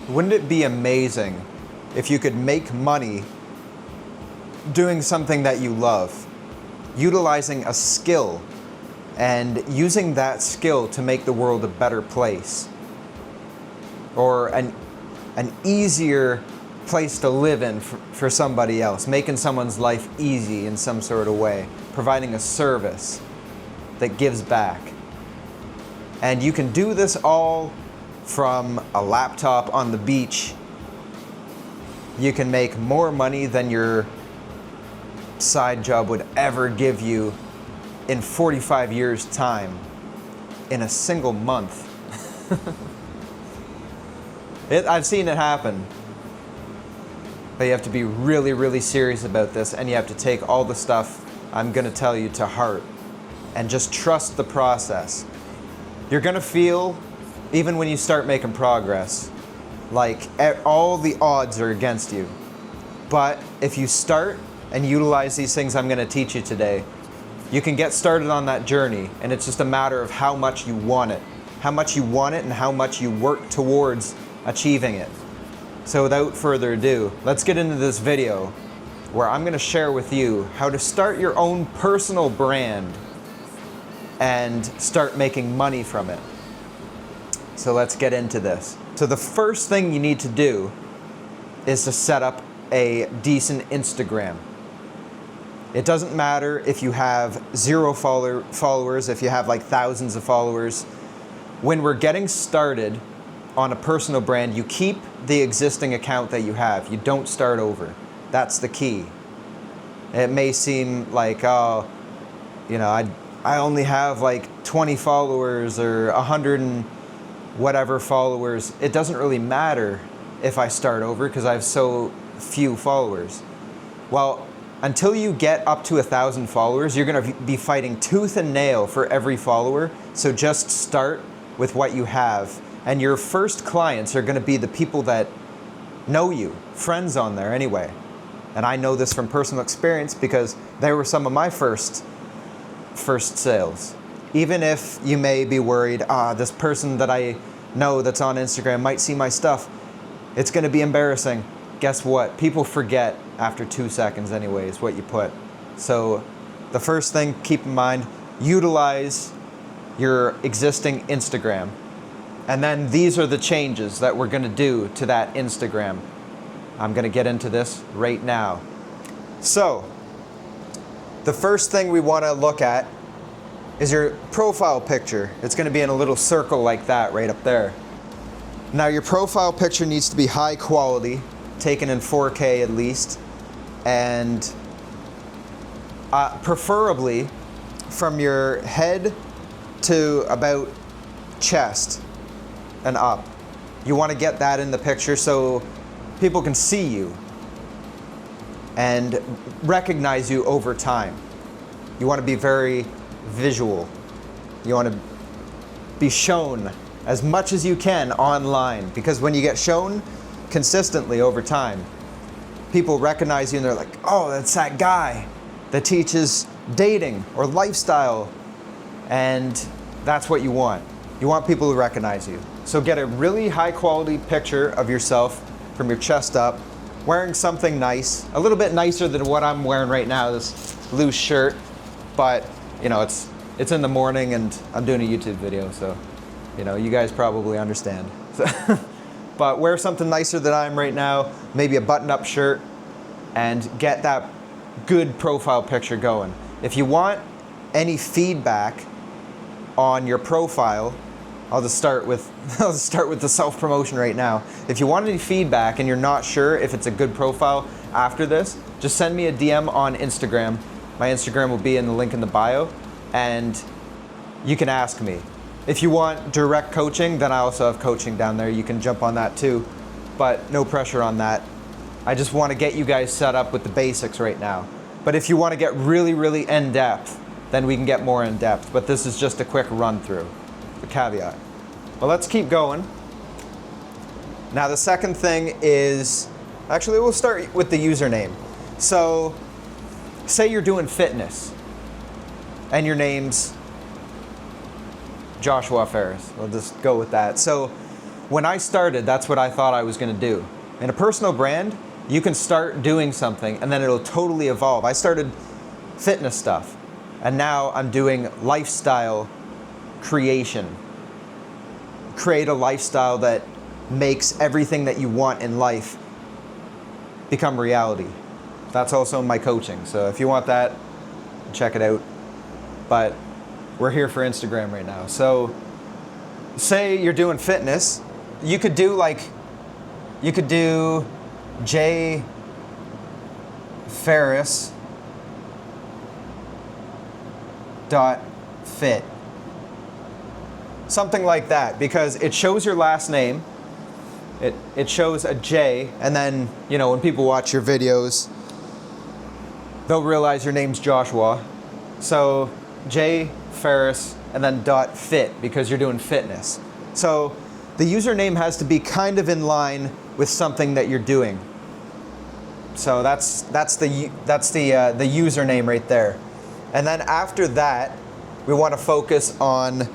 Wouldn't it be amazing if you could make money doing something that you love, utilizing a skill and using that skill to make the world a better place, or an easier place to live in for somebody else, making someone's life easy in some sort of way, providing a service that gives back. And you can do this all from a laptop on the beach. You can make more money than your side job would ever give you in 45 years' time in a single month. I've seen it happen. But you have to be really, really serious about this, and you have to take all the stuff I'm going to tell you to heart and just trust the process. You're going to feel, even when you start making progress, like all the odds are against you. But if you start and utilize these things I'm going to teach you today, you can get started on that journey, and it's just a matter of how much you want it. How much you want it and how much you work towards achieving it. So without further ado, let's get into this video where I'm going to share with you how to start your own personal brand and start making money from it. So let's get into this. So the first thing you need to do is to set up a decent Instagram. It doesn't matter if you have 0 followers, if you have like thousands of followers. When we're getting started on a personal brand, you keep the existing account that you have. You don't start over. That's the key. It may seem like, oh, you know, I only have like 20 followers or 100 and whatever followers. It doesn't really matter if I start over because I have so few followers. Well, until you get up to 1,000 followers, you're going to be fighting tooth and nail for every follower. So just start with what you have. And your first clients are going to be the people that know you, friends on there anyway. And I know this from personal experience because they were some of my first sales. Even if you may be worried, this person that I know that's on Instagram might see my stuff, it's going to be embarrassing. Guess what? People forget after 2 seconds anyways what you put. So the first thing, keep in mind, utilize your existing Instagram. And then these are the changes that we're going to do to that Instagram. I'm going to get into this right now. So, the first thing we want to look at is your profile picture. It's going to be in a little circle like that right up there. Now your profile picture needs to be high quality, taken in 4K at least, and preferably from your head to about chest and up. You want to get that in the picture so people can see you and recognize you over time. You want to be very visual. You want to be shown as much as you can online, because when you get shown consistently over time, people recognize you and they're like, oh, that's that guy that teaches dating or lifestyle, and that's what you want. You want people to recognize you. So get a really high quality picture of yourself from your chest up, wearing something nice, a little bit nicer than what I'm wearing right now, this loose shirt, but you know, it's in the morning and I'm doing a YouTube video, so you know, you guys probably understand. But wear something nicer than I'm right now, maybe a button-up shirt, and get that good profile picture going. If you want any feedback on your profile, I'll just start with the self-promotion right now. If you want any feedback and you're not sure if it's a good profile after this, just send me a DM on Instagram. My Instagram will be in the link in the bio, and you can ask me. If you want direct coaching, then I also have coaching down there. You can jump on that too, but no pressure on that. I just want to get you guys set up with the basics right now. But if you want to get really, really in-depth, then we can get more in-depth. But this is just a quick run-through, the caveat. Well, let's keep going. Now the second thing is, actually we'll start with the username. So, say you're doing fitness, and your name's Joshua Ferris. We'll just go with that. So when I started, that's what I thought I was going to do. In a personal brand, you can start doing something and then it'll totally evolve. I started fitness stuff, and now I'm doing lifestyle creation. Create a lifestyle that makes everything that you want in life become reality. That's also my coaching. So if you want that, check it out. But we're here for Instagram right now. So say you're doing fitness, you could do J Ferris .fit. Something like that, because it shows your last name. It shows a J, and then, you know, when people watch your videos, they'll realize your name's Joshua. So J Ferris and then .fit, because you're doing fitness. So the username has to be kind of in line with something that you're doing. So that's the username right there. And then after that, we want to focus on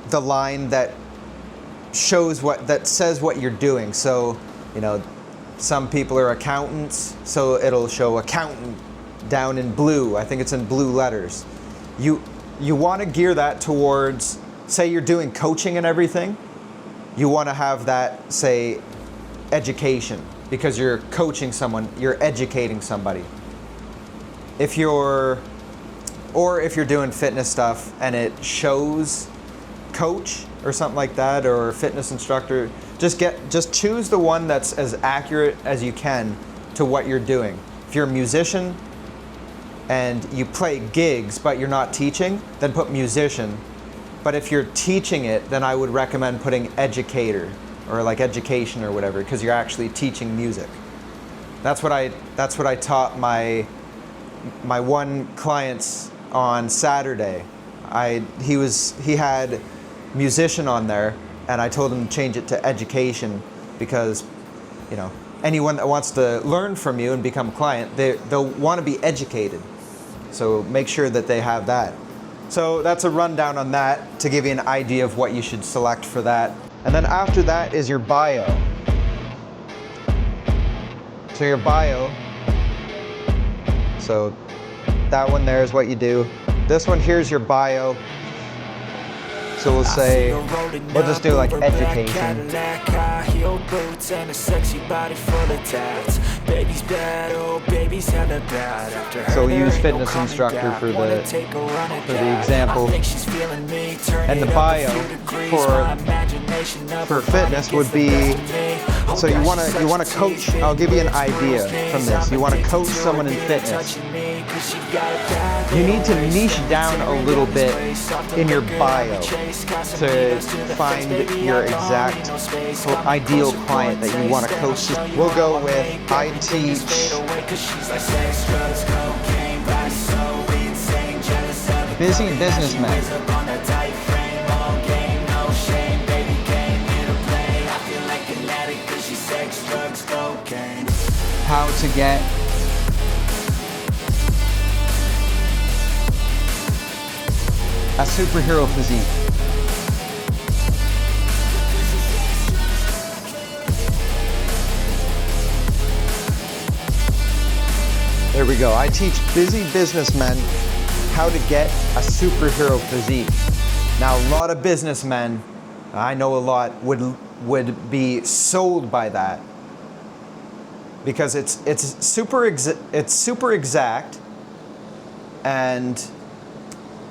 the line that shows that says what you're doing. So, you know, some people are accountants, so it'll show accountant down in blue. I think it's in blue letters. You want to gear that towards, say you're doing coaching and everything, you want to have that say education, because you're coaching someone, you're educating somebody. If you're doing fitness stuff and it shows coach or something like that, or fitness instructor, just choose the one that's as accurate as you can to what you're doing. If you're a musician and you play gigs but you're not teaching, then put musician. But if you're teaching it, then I would recommend putting educator, or like education or whatever, because you're actually teaching music. That's what I taught my one client on Saturday. He had musician on there, and I told him to change it to education, because, you know, anyone that wants to learn from you and become a client, they'll want to be educated. So make sure that they have that. So that's a rundown on that, to give you an idea of what you should select for that. And then after that is your bio. So your bio, so that one there is what you do. This one here's your bio. So we'll say, we'll just do like education. So we'll use fitness instructor for the example. And the bio for fitness would be, so you want to coach. I'll give you an idea from this. You want to coach someone in fitness. You need to niche down a little bit in your bio to find your exact ideal client that you want to coach. We'll go with, I teach busy businessmen. How to get a superhero physique. There we go. I teach busy businessmen how to get a superhero physique. Now, a lot of businessmen, I know a lot, would be sold by that, because it's super exact, and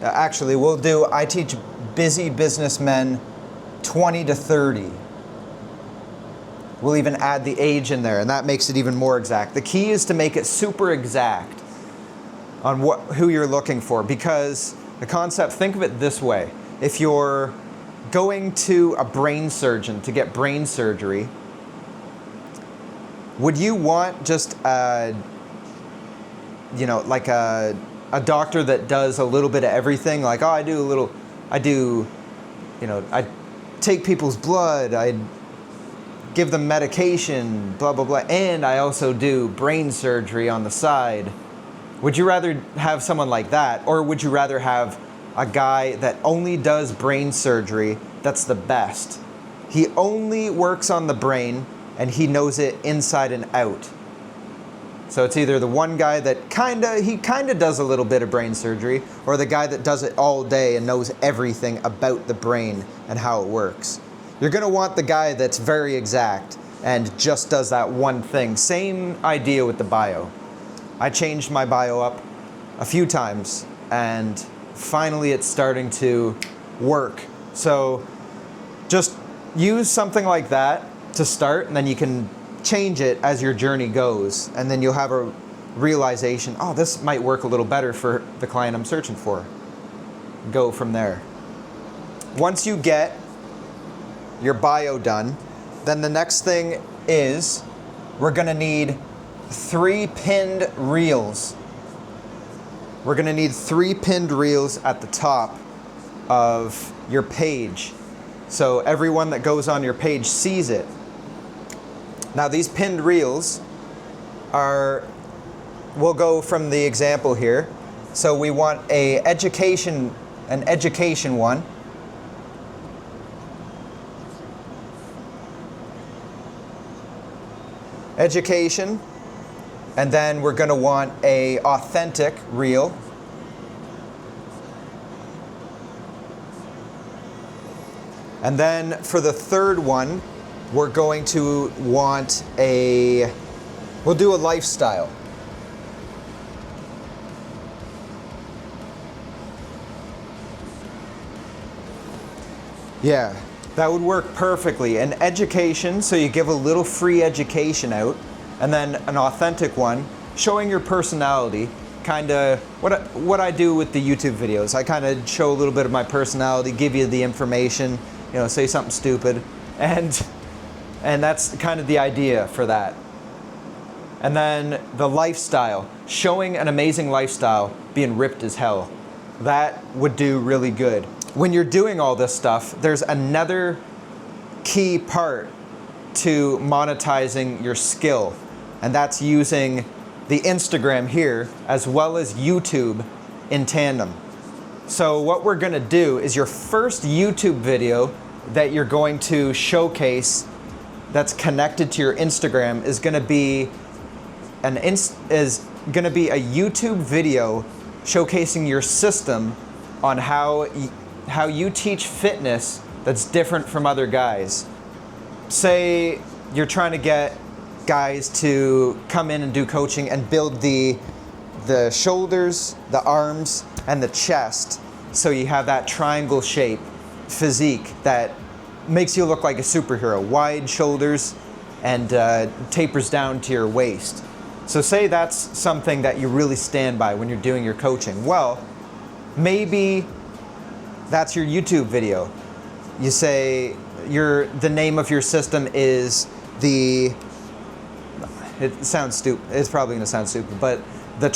actually I teach busy businessmen 20 to 30. We'll even add the age in there, and that makes it even more exact. The key is to make it super exact on who you're looking for, because the concept, think of it this way. If you're going to a brain surgeon to get brain surgery, would you want just like a doctor that does a little bit of everything? Like, oh, I take people's blood, I give them medication, blah, blah, blah, and I also do brain surgery on the side. Would you rather have someone like that, or would you rather have a guy that only does brain surgery that's the best? He only works on the brain and he knows it inside and out. So it's either the one guy that kinda does a little bit of brain surgery, or the guy that does it all day and knows everything about the brain and how it works. You're gonna want the guy that's very exact and just does that one thing. Same idea with the bio. I changed my bio up a few times and finally it's starting to work. So just use something like that to start, and then you can change it as your journey goes, and then you'll have a realization, oh, this might work a little better for the client I'm searching for. Go from there. Once you get your bio done, then the next thing is we're gonna need 3 pinned reels. We're gonna need 3 pinned reels at the top of your page, so everyone that goes on your page sees it. Now these pinned reels we'll go from the example here. So we want an education one. Education, and then we're going to want a authentic reel. And then for the third one, we're going to want we'll do a lifestyle. Yeah, that would work perfectly. An education, so you give a little free education out, and then an authentic one, showing your personality, kinda what I do with the YouTube videos. I kinda show a little bit of my personality, give you the information, say something stupid, and that's kind of the idea for that. And then the lifestyle, showing an amazing lifestyle, being ripped as hell. That would do really good. When you're doing all this stuff, there's another key part to monetizing your skill, and that's using the Instagram here as well as YouTube in tandem. So what we're gonna do is your first YouTube video that you're going to showcase that's connected to your Instagram is going to be a YouTube video showcasing your system on how you teach fitness that's different from other guys. Say you're trying to get guys to come in and do coaching and build the shoulders, the arms, and the chest, so you have that triangle shape physique that makes you look like a superhero. Wide shoulders and tapers down to your waist. So say that's something that you really stand by when you're doing your coaching. Well, maybe that's your YouTube video. You say the name of your system is it sounds stupid. It's probably gonna sound stupid, but the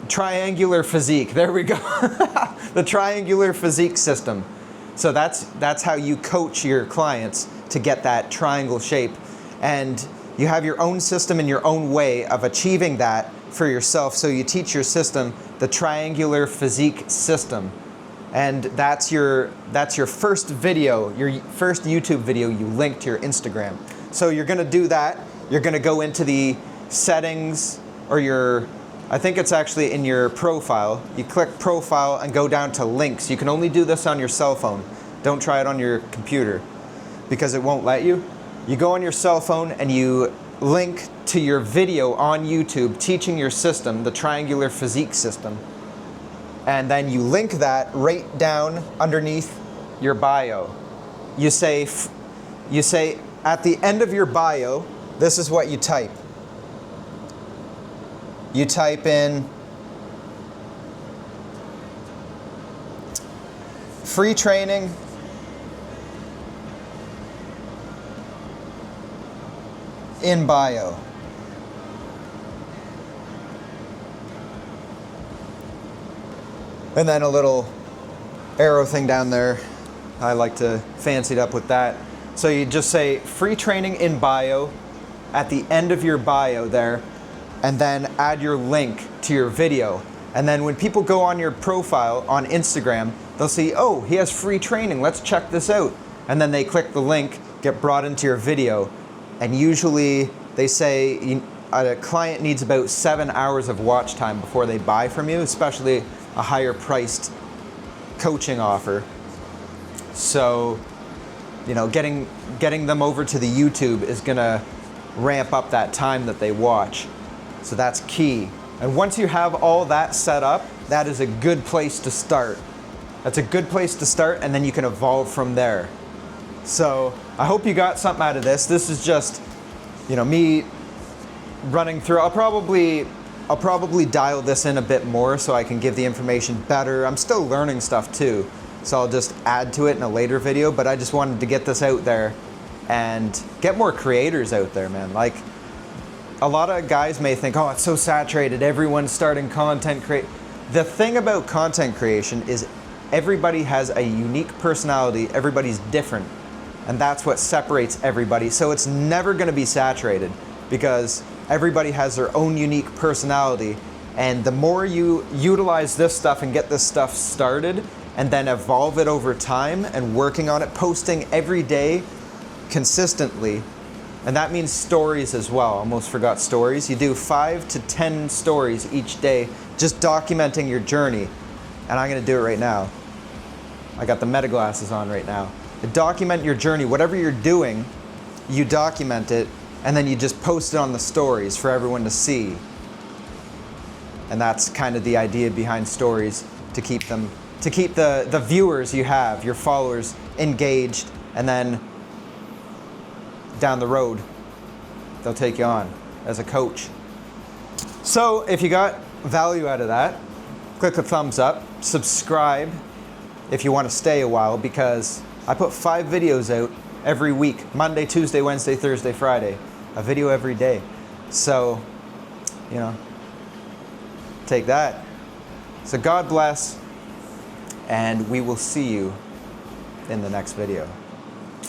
triangular physique. There we go. The triangular physique system. So that's how you coach your clients to get that triangle shape, and you have your own system and your own way of achieving that for yourself. So you teach your system the triangular physique system, and that's your first video, your first YouTube video you link to your Instagram. So you're gonna do that. You're gonna go into the settings, or I think it's actually in your profile. You click profile and go down to links. You can only do this on your cell phone. Don't try it on your computer because it won't let you. You go on your cell phone and you link to your video on YouTube teaching your system, the triangular physique system. And then you link that right down underneath your bio. You say at the end of your bio, this is what you type. You type in free training in bio. And then a little arrow thing down there. I like to fancy it up with that. So you just say free training in bio at the end of your bio there, and then add your link to your video. And then when people go on your profile on Instagram, They'll see, oh, he has free training, let's check this out. And then they click the link, get brought into your video. And usually they say a client needs about 7 hours of watch time before they buy from you, especially a higher priced coaching offer. So, you know, getting them over to the YouTube is gonna ramp up that time that they watch. So that's key. And once you have all that set up, that is a good place to start. That's a good place to start, and then you can evolve from there. So I hope you got something out of this. This is just, you know, me running through. I'll probably dial this in a bit more so I can give the information better. I'm still learning stuff too, so I'll just add to it in a later video, but I just wanted to get this out there and get more creators out there, man. Like, a lot of guys may think, oh, it's so saturated, everyone's starting content The thing about content creation is everybody has a unique personality, everybody's different, and that's what separates everybody. So it's never gonna be saturated because everybody has their own unique personality, and the more you utilize this stuff and get this stuff started and then evolve it over time and working on it, posting every day consistently, and that means stories as well. Almost forgot stories. You do 5 to 10 stories each day, just documenting your journey. And I'm gonna do it right now. I got the meta glasses on right now. Document your journey, whatever you're doing, you document it, and then you just post it on the stories for everyone to see. And that's kind of the idea behind stories, to keep the viewers you have, your followers, engaged, and then down the road, they'll take you on as a coach. So if you got value out of that, click the thumbs up, subscribe if you want to stay a while, because I put 5 videos out every week, Monday, Tuesday, Wednesday, Thursday, Friday, a video every day. So, you know, take that. So God bless, and we will see you in the next video.